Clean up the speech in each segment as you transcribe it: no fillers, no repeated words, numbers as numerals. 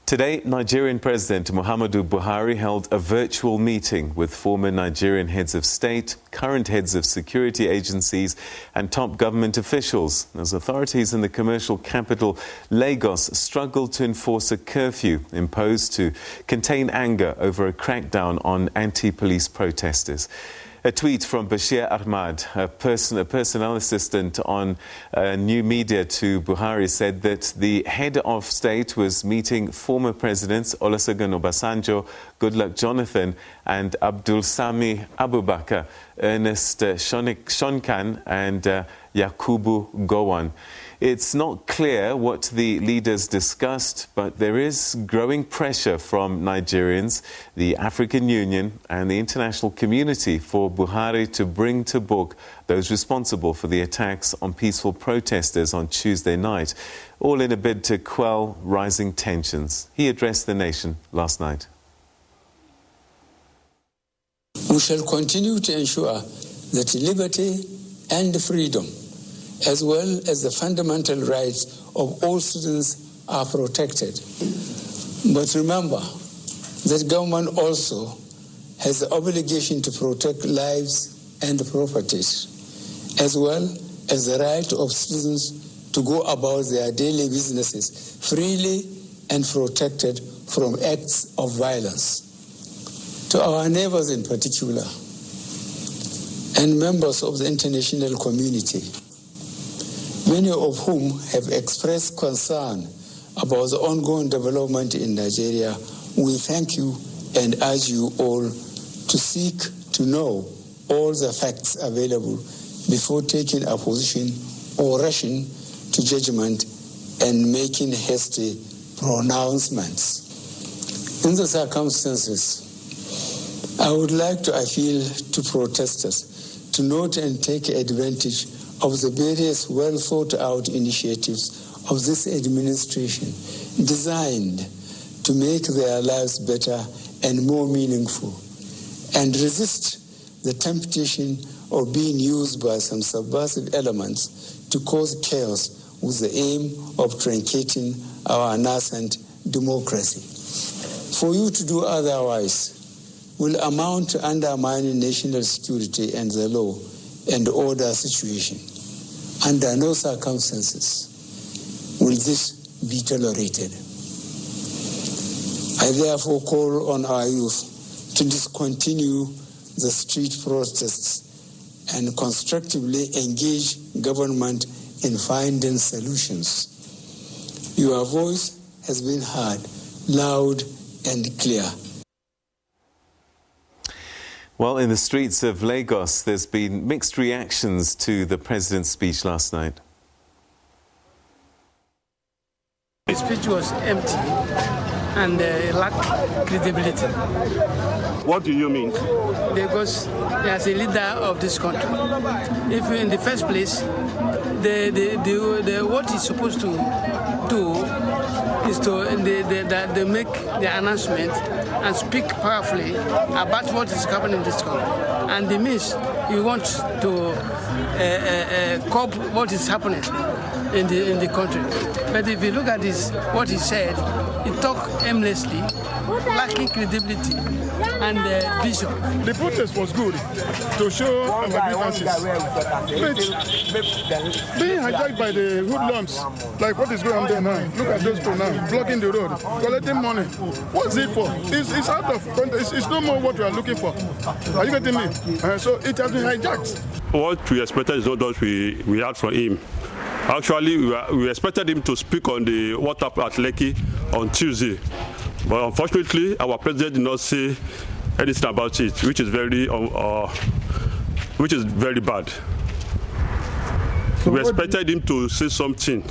Today, Nigerian President Muhammadu Buhari held a virtual meeting with former Nigerian heads of state, current heads of security agencies and top government officials, as authorities in the commercial capital Lagos struggled to enforce a curfew imposed to contain anger over a crackdown on anti-police protesters. A tweet from Bashir Ahmad, a personnel assistant on new media to Buhari, said that the head of state was meeting former presidents Olusegun Obasanjo, Goodluck Jonathan and Abdulsalami Abubakar, Ernest, Shoenkan and Yakubu, Gowon. It's not clear what the leaders discussed, but there is growing pressure from Nigerians, the African Union and the international community for Buhari to bring to book those responsible for the attacks on peaceful protesters on Tuesday night, all in a bid to quell rising tensions. He addressed the nation last night. We shall continue to ensure that liberty and freedom, as well as the fundamental rights of all citizens, are protected. But remember that government also has the obligation to protect lives and properties, as well as the right of citizens to go about their daily businesses freely and protected from acts of violence. To our neighbors in particular, and members of the international community, many of whom have expressed concern about the ongoing development in Nigeria, we thank you and urge you all to seek to know all the facts available before taking a position or rushing to judgment and making hasty pronouncements. In the circumstances, I would like to appeal to protesters to note and take advantage of the various well-thought-out initiatives of this administration designed to make their lives better and more meaningful, and resist the temptation of being used by some subversive elements to cause chaos with the aim of truncating our nascent democracy. For you to do otherwise will amount to undermining national security and the law and order situation. Under no circumstances will this be tolerated. I therefore call on our youth to discontinue the street protests and constructively engage government in finding solutions. Your voice has been heard loud and clear. Well, in the streets of Lagos, there's been mixed reactions to the president's speech last night. The speech was empty and lacked credibility. What do you mean? Because as a leader of this country, if in the first place, what he's supposed to do is to they make the announcement and speak powerfully about what is happening in this country. And the means he wants to curb what is happening in the country. But if you look at this, what he said, he talked aimlessly, lacking credibility and vision. The protest was good to show grievances. But being hijacked by the hoodlums, like what is going on there now, look at those people now, blocking the road, collecting money. What's it for? It's out of context. It's no more what we are looking for. Are you getting me? So it has been hijacked. What we expected is not what we had from him. Actually, we expected him to speak on the what happened at Lekki on Tuesday. But unfortunately, our president did not say anything about it, which is very bad. So we expected him to say something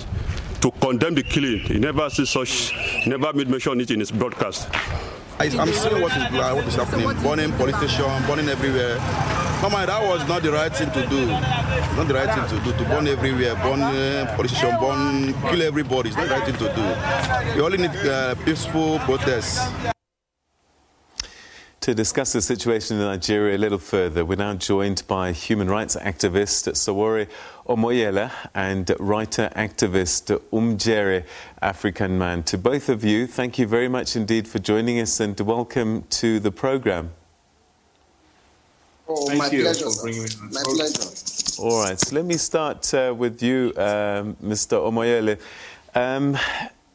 to condemn the killing. He never said such. He never made mention of it in his broadcast. I'm seeing what is happening. Burning police station, burning everywhere. Mama, that was not the right thing to do. Not the right thing to do, to burn everywhere, burn police station, burn, kill everybody. It's not the right thing to do. We only need peaceful protests. To discuss the situation in Nigeria a little further, we're now joined by human rights activist Sowore Omoyela and writer-activist Umudjere African man. To both of you, thank you very much indeed for joining us and welcome to the program. Oh, Thank you pleasure, for bringing me on. My pleasure. All right, so let me start with you, Mr. Omoyele.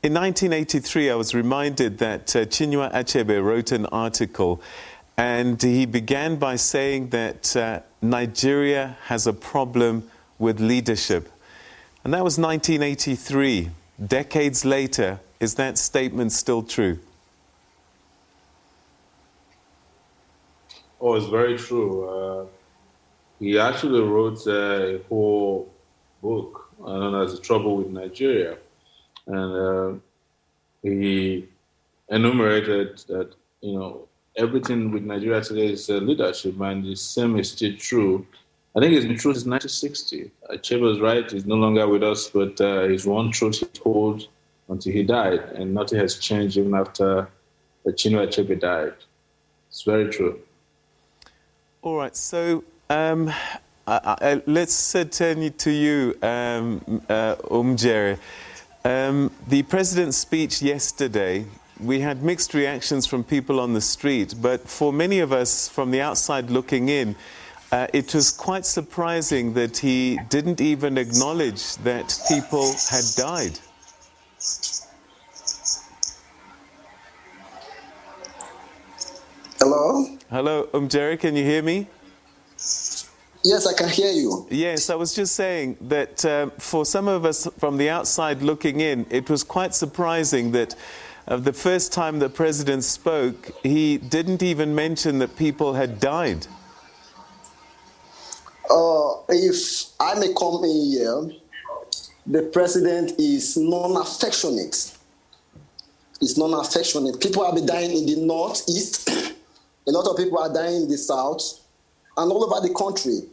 In 1983, I was reminded that Chinua Achebe wrote an article, and he began by saying that Nigeria has a problem with leadership. And that was 1983. Decades later, is that statement still true? Oh, it's very true. He actually wrote a whole book known as The Trouble with Nigeria. And he enumerated that, everything with Nigeria today is leadership, and the same is still true. I think it's been true since 1960. Achebe was right, he's no longer with us, but his one truth he told until he died, and nothing has changed even after Chinua Achebe died. It's very true. All right, so let's turn to you, Umudjere. The president's speech yesterday, we had mixed reactions from people on the street, but for many of us from the outside looking in, it was quite surprising that he didn't even acknowledge that people had died. Hello? Hello, Umudjere, can you hear me? Yes, I can hear you. Yes, I was just saying that for some of us from the outside looking in, it was quite surprising that the first time the president spoke, he didn't even mention that people had died. If I may come in here, the president is non-affectionate. He's non-affectionate. People have been dying in the northeast. A lot of people are dying in the south and all over the country.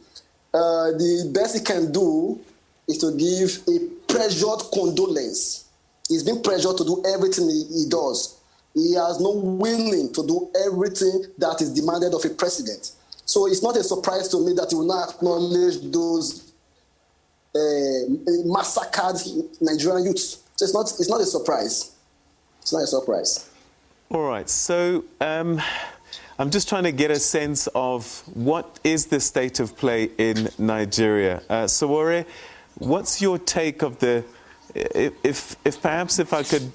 The best he can do is to give a pressured condolence. He's been pressured to do everything he does. He has no willing to do everything that is demanded of a president. So it's not a surprise to me that he will not acknowledge those massacred Nigerian youths. So it's not a surprise. It's not a surprise. All right, so I'm just trying to get a sense of what is the state of play in Nigeria. Sowore, what's your take of the, if perhaps if I could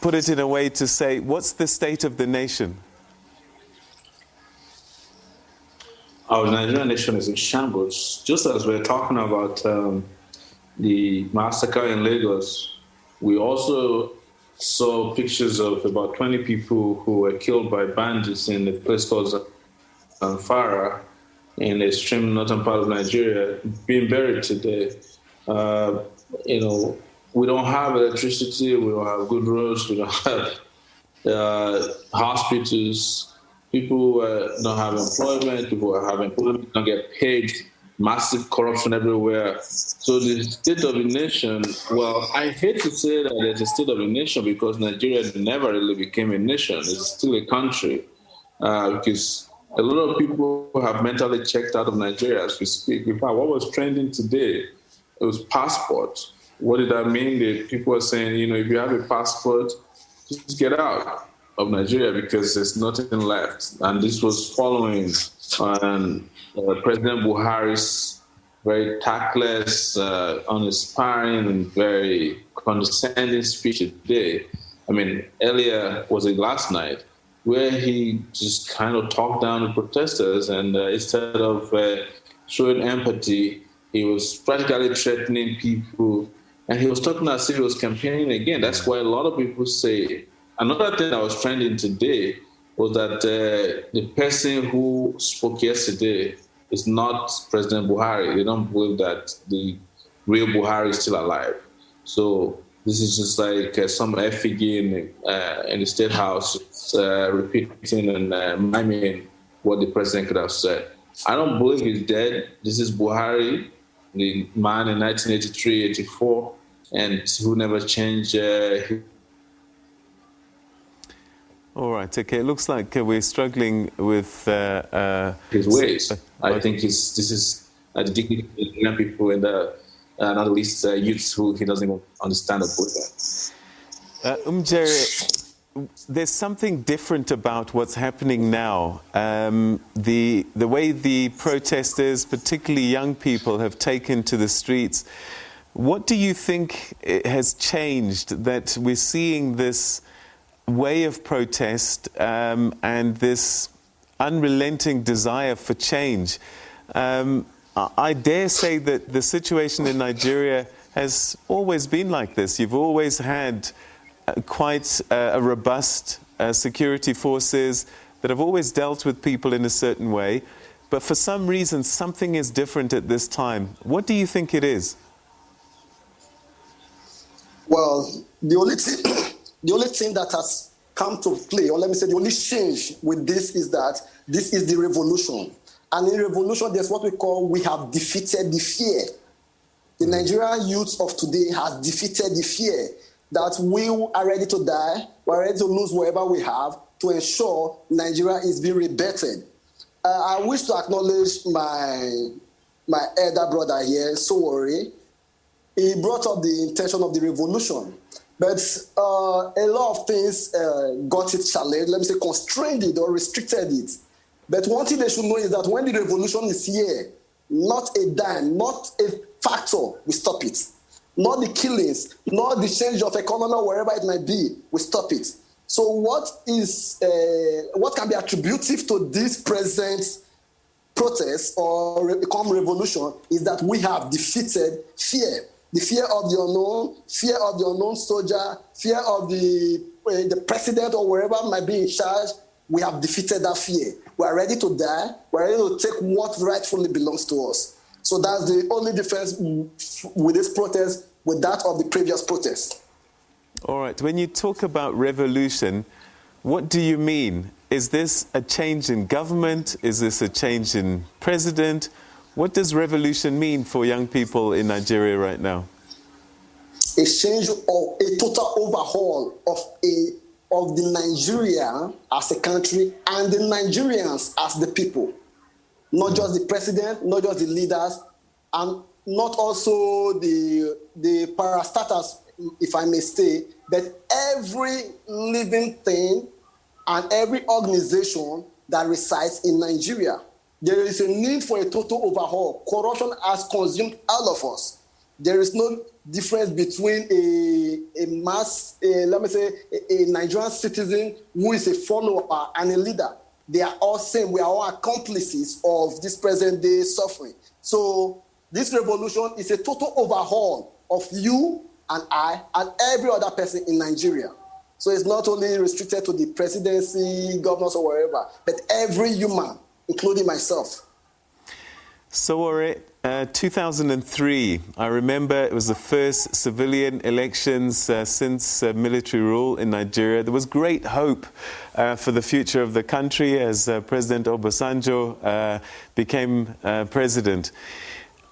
put it in a way to say, what's the state of the nation? Our Nigerian nation is in shambles. Just as we're talking about the massacre in Lagos, we also saw pictures of about 20 people who were killed by bandits in a place called Zamfara in the extreme northern part of Nigeria, being buried today. We don't have electricity, we don't have good roads, we don't have hospitals. People don't have employment, people have employment, don't get paid, massive corruption everywhere. So the state of the nation, well, I hate to say that it's a state of a nation because Nigeria never really became a nation. It's still a country because a lot of people have mentally checked out of Nigeria as we speak. In fact, what was trending today, it was passport. What did that mean? The people are saying, if you have a passport, just get out of Nigeria because there's nothing left. And this was following President Buhari's very tactless, uninspiring, and very condescending speech today. I mean, earlier, was it last night, where he just kind of talked down the protesters and instead of showing empathy, he was practically threatening people. And he was talking as if he was campaigning again. That's why a lot of people say. Another thing that was trending today was that the person who spoke yesterday is not President Buhari. They don't believe that the real Buhari is still alive. So this is just like some effigy in the State House repeating and miming what the president could have said. I don't believe he's dead. This is Buhari, the man in 1983, 84, and who never changed. All right, okay. It looks like we're struggling with... his ways. I think this is the dignity of the young people and not least youths who he doesn't even understand the program. Umudjere, there's something different about what's happening now. The way the protesters, particularly young people, have taken to the streets. What do you think has changed that we're seeing this way of protest and this unrelenting desire for change? I dare say that the situation in Nigeria has always been like this. You've always had quite a robust security forces that have always dealt with people in a certain way. But for some reason, something is different at this time. What do you think it is? Well, the only thing that has come to play, or let me say the only change with this is that this is the revolution. And in revolution, there's what we have defeated the fear. The Nigerian youth of today has defeated the fear that we are ready to die, we're ready to lose whatever we have to ensure Nigeria is being rebetted. I wish to acknowledge my elder brother here, Sowore. He brought up the intention of the revolution, but a lot of things got it challenged, let me say constrained it or restricted it. But one thing they should know is that when the revolution is here, not a dime, not a factor will stop it. Not the killings, not the change of economy, wherever it might be, will stop it. So what can be attributive to this present protest or revolution is that we have defeated fear. The fear of the unknown, fear of the unknown soldier, fear of the president or wherever might be in charge. We have defeated that fear. We are ready to die. We are ready to take what rightfully belongs to us. So that's the only difference with this protest with that of the previous protest. All right. When you talk about revolution, what do you mean? Is this a change in government? Is this a change in president? What does revolution mean for young people in Nigeria right now? A change or a total overhaul of the Nigeria as a country and the Nigerians as the people. Not just the president, not just the leaders, and not also the parastatals, if I may say, but every living thing and every organization that resides in Nigeria. There is a need for a total overhaul. Corruption has consumed all of us. There is no difference between a Nigerian citizen who is a follower and a leader. They are all same. We are all accomplices of this present day suffering. So this revolution is a total overhaul of you and I and every other person in Nigeria. So it's not only restricted to the presidency, governors, or wherever, but every human, including myself. Sowore, 2003, I remember it was the first civilian elections since military rule in Nigeria. There was great hope for the future of the country as President Obasanjo became president.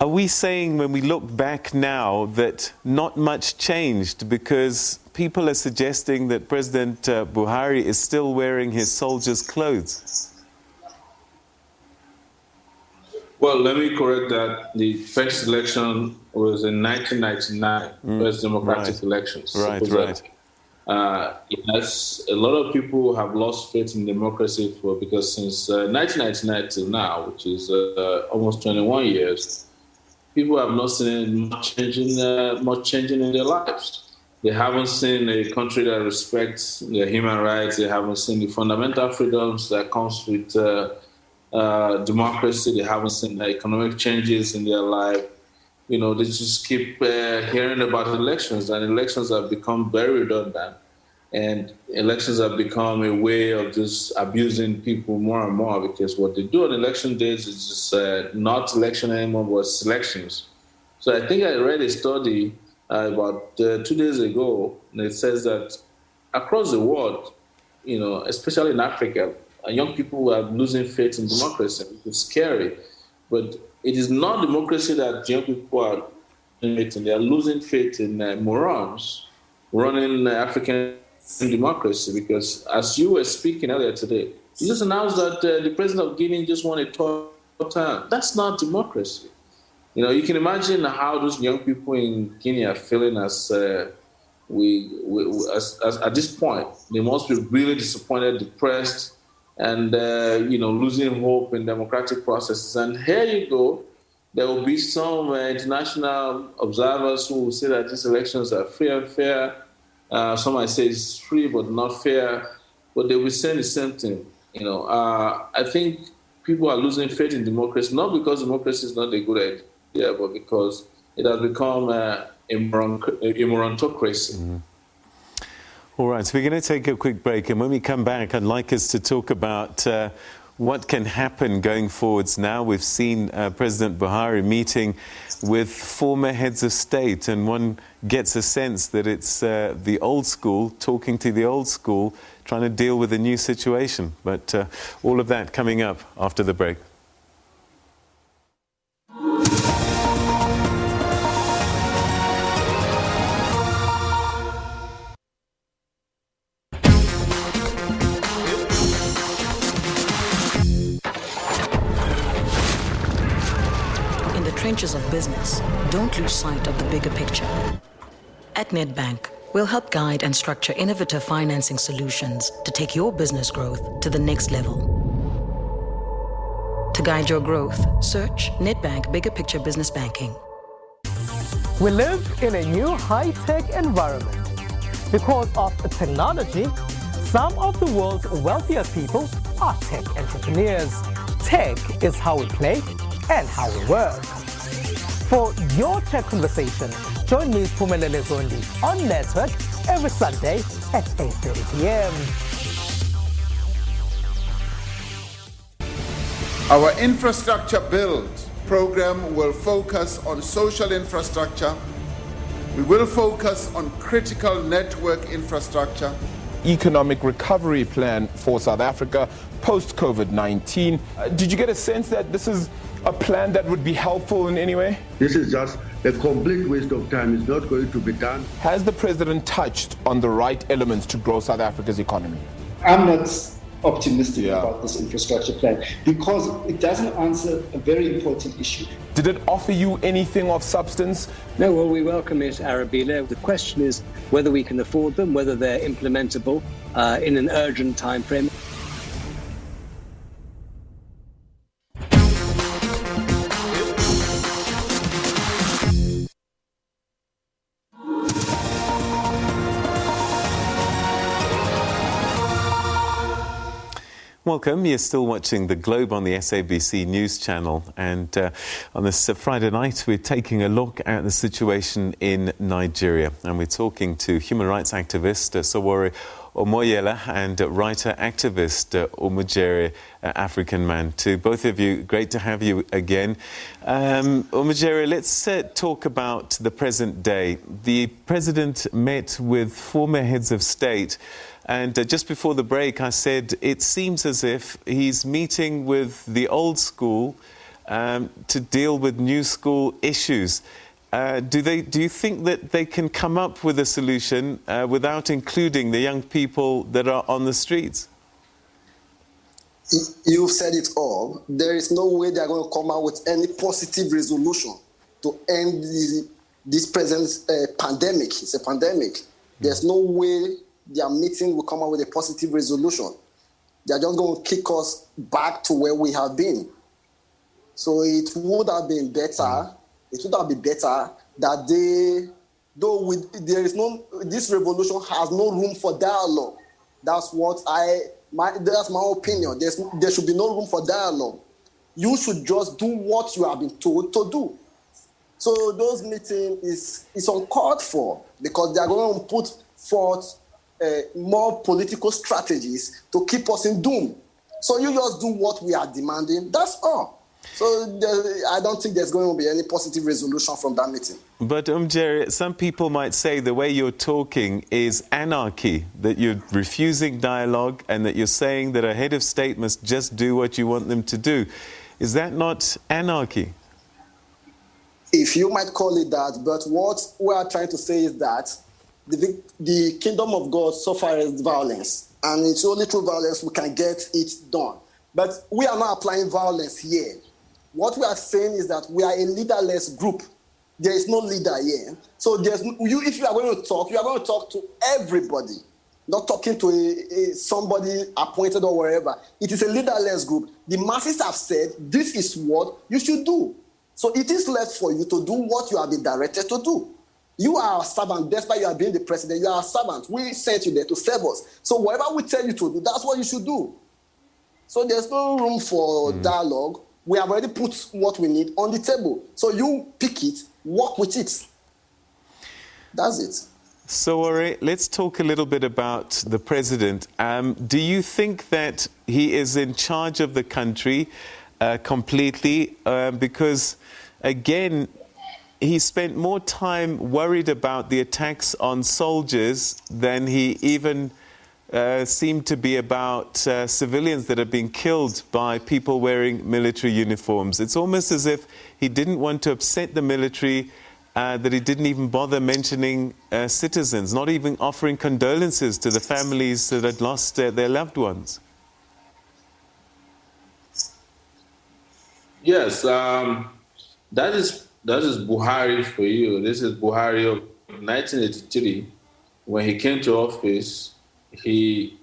Are we saying when we look back now that not much changed because people are suggesting that President Buhari is still wearing his soldier's clothes? Well, let me correct that. The first election was in 1999, first democratic elections. Right. Yes, a lot of people have lost faith in democracy because since 1999 till now, which is almost 21 years, people have not seen much changing in their lives. They haven't seen a country that respects their human rights. They haven't seen the fundamental freedoms that comes with democracy. They haven't seen the economic changes in their life. They just keep hearing about elections, and elections have become very redundant. And elections have become a way of just abusing people more and more, because what they do on election days is just not election anymore, but selections. So I think I read a study about 2 days ago, and it says that across the world, especially in Africa, young people are losing faith in democracy. It's scary. But it is not democracy that young people are losing faith in. They are losing faith in morons running African in democracy, because as you were speaking earlier today, you just announced that the president of Guinea just won a third term. That's not democracy. You know, you can imagine how those young people in Guinea are feeling as at this point. They must be really disappointed, depressed, and losing hope in democratic processes. And here you go, there will be some international observers who will say that these elections are free and fair. Some might say it's free but not fair, but they will say the same thing. You know, I think people are losing faith in democracy, not because democracy is not a good idea, but because it has become a moronocracy. Mm-hmm. All right, so we're going to take a quick break, and when we come back, I'd like us to talk about what can happen going forwards now. We've seen President Buhari meeting with former heads of state, and one gets a sense that it's the old school talking to the old school, trying to deal with a new situation. But all of that coming up after the break. Trenches of business, don't lose sight of the bigger picture. At Nedbank, we'll help guide and structure innovative financing solutions to take your business growth to the next level. To guide your growth, search Nedbank Bigger Picture Business Banking. We live in a new high-tech environment. Because of technology, some of the world's wealthiest people are tech entrepreneurs. Tech is how we play and how we work. For your tech conversation, join me, Pumelele Zondi, on Network every Sunday at 8:30 p.m. Our infrastructure build program will focus on social infrastructure. We will focus on critical network infrastructure. Economic recovery plan for South Africa post-COVID-19. Did you get a sense that this is a plan that would be helpful in any way? This is just a complete waste of time. It's not going to be done. Has the president touched on the right elements to grow South Africa's economy? I'm not optimistic about this infrastructure plan because it doesn't answer a very important issue. Did it offer you anything of substance? No, well, we welcome it, Arabile. The question is whether we can afford them, whether they're implementable in an urgent time frame. Welcome. You're still watching The Globe on the SABC News channel. And on this Friday night, we're taking a look at the situation in Nigeria. And we're talking to human rights activist Sowore Omoyela and writer-activist Umudjere African man. To both of you, great to have you again. Umudjere, let's talk about the present day. The president met with former heads of state. And just before the break, I said it seems as if he's meeting with the old school to deal with new school issues. Do you think that they can come up with a solution without including the young people that are on the streets? You've said it all. There is no way they're going to come out with any positive resolution to end this present pandemic. It's a pandemic. There's no way their meeting will come out with a positive resolution. They're just going to kick us back to where we have been. So it would have been better. It would have been better that this revolution has no room for dialogue. That's my opinion. There should be no room for dialogue. You should just do what you have been told to do. So those meetings is uncalled for because they are going to put forth more political strategies to keep us in doom. So you just do what we are demanding. That's all. So I don't think there's going to be any positive resolution from that meeting. But Umudjere, some people might say the way you're talking is anarchy, that you're refusing dialogue and that you're saying that a head of state must just do what you want them to do. Is that not anarchy? If you might call it that, but what we are trying to say is that the kingdom of God suffers violence, and it's only through violence we can get it done. But we are not applying violence here. What we are saying is that we are a leaderless group. There is no leader here. So if you are going to talk, you are going to talk to everybody, not talking to somebody appointed or wherever. It is a leaderless group. The masses have said, this is what you should do. So it is left for you to do what you have been directed to do. You are a servant. Despite you are being the president, you are a servant. We sent you there to serve us. So whatever we tell you to do, that's what you should do. So there's no room for dialogue. We have already put what we need on the table. So you pick it, work with it. That's it. Sowore, let's talk a little bit about the president. Do you think that he is in charge of the country completely? Because, again, he spent more time worried about the attacks on soldiers than he even seemed to be about civilians that are being killed by people wearing military uniforms. It's almost as if he didn't want to upset the military, that he didn't even bother mentioning citizens, not even offering condolences to the families that had lost their loved ones. Yes, that is Buhari for you. This is Buhari of 1983. When he came to office, he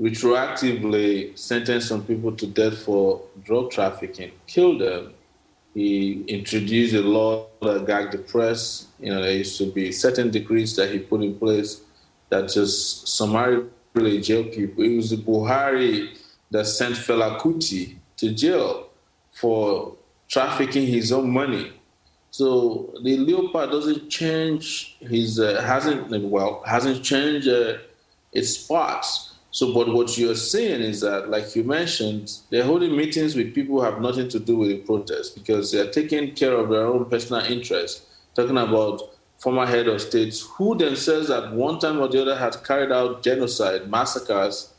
retroactively sentenced some people to death for drug trafficking, killed them. He introduced a law that gagged the press. There used to be certain decrees that he put in place that just summarily jail people. It was the Buhari that sent Fela Kuti to jail for trafficking his own money. So the leopard doesn't change hasn't changed its spots. So, but what you're seeing is that, like you mentioned, they're holding meetings with people who have nothing to do with the protest because they're taking care of their own personal interests, talking about former head of states who themselves at one time or the other had carried out genocide, massacres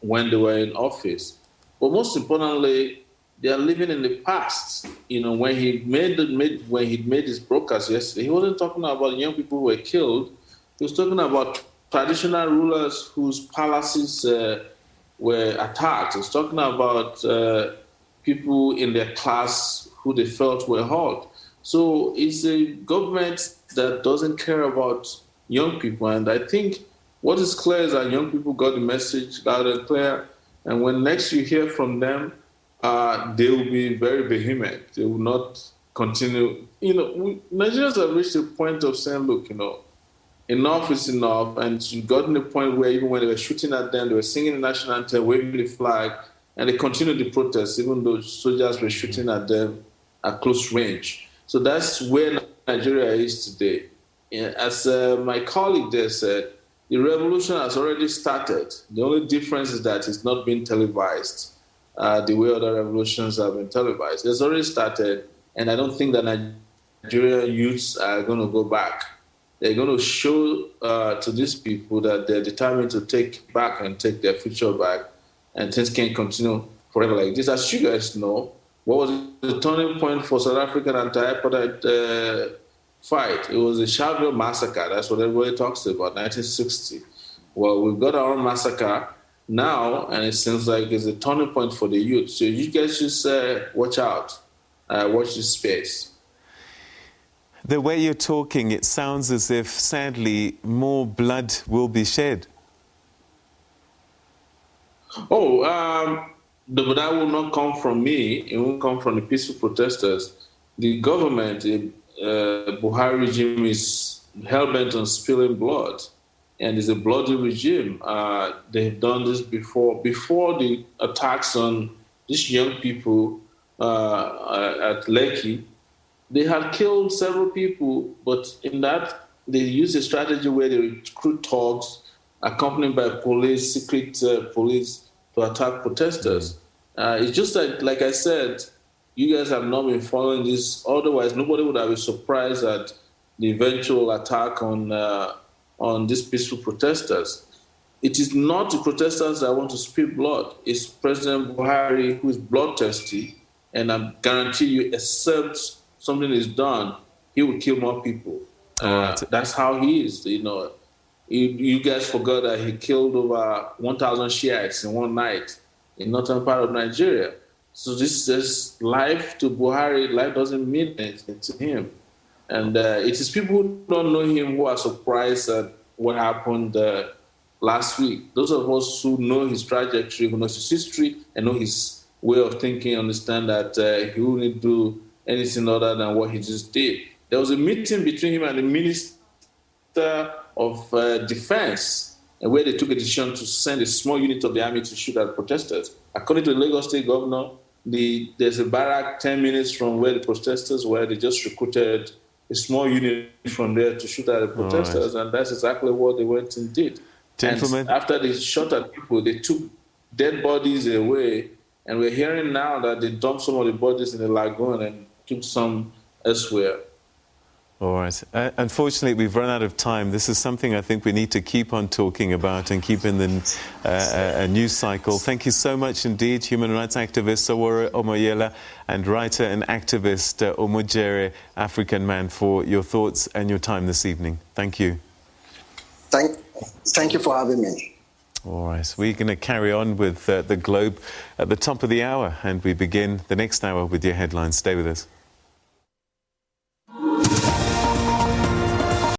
when they were in office. But most importantly, they are living in the past. When he made his broadcast yesterday, he wasn't talking about young people who were killed. He was talking about traditional rulers whose palaces were attacked. He was talking about people in their class who they felt were hurt. So it's a government that doesn't care about young people. And I think what is clear is that young people got the message loud and clear. And when next you hear from them, they will be very vehement. They will not continue. Nigerians have reached a point of saying, look, enough is enough. And you got to the point where even when they were shooting at them, they were singing the national anthem, waving the flag, and they continued the protest, even though soldiers were shooting at them at close range. So that's where Nigeria is today. As my colleague there said, the revolution has already started. The only difference is that it's not being televised the way other revolutions have been televised. It's already started, and I don't think that Nigerian youths are going to go back. They're going to show to these people that they're determined to take back and take their future back, and things can't continue forever like this. As you guys know, what was the turning point for South African anti-apartheid fight? It was the Sharpeville massacre. That's what everybody talks about, 1960. Well, we've got our own massacre now, and it seems like it's a turning point for the youth. So you guys just watch out, watch this space. The way you're talking, it sounds as if, sadly, more blood will be shed. But that will not come from me. It will come from the peaceful protesters. The government, the Buhari regime, is hell-bent on spilling blood, and it's a bloody regime. They've done this before. Before the attacks on these young people at Lekki, they had killed several people, but in that, they used a strategy where they recruit thugs accompanied by police, secret police, to attack protesters. It's just that, like I said, you guys have not been following this. Otherwise, nobody would have been surprised at the eventual attack on these peaceful protesters. It is not the protesters that want to spill blood. It's President Buhari who is bloodthirsty, and I guarantee you, except something is done, he will kill more people. That's how he is. You know, you guys forgot that he killed over 1,000 Shiites in one night in northern part of Nigeria. So this is life to Buhari. Life doesn't mean anything to him. And it is people who don't know him who are surprised at what happened last week. Those of us who know his trajectory, who know his history, and know his way of thinking, understand that he wouldn't do anything other than what he just did. There was a meeting between him and the Minister of Defense, and where they took a decision to send a small unit of the army to shoot at protesters. According to the Lagos State Governor, there's a barrack 10 minutes from where the protesters were. They just recruited a small unit from there to shoot at the protesters, and that's exactly what they went and did. Gentlemen. And after they shot at people, they took dead bodies away, and we're hearing now that they dumped some of the bodies in the lagoon and took some elsewhere. All right. Unfortunately, we've run out of time. This is something I think we need to keep on talking about and keep in the news cycle. Thank you so much indeed, human rights activist Sowore Omoyela and writer and activist Umudjere African man, for your thoughts and your time this evening. Thank you. Thank you for having me. All right. We're going to carry on with the Globe at the top of the hour, and we begin the next hour with your headlines. Stay with us.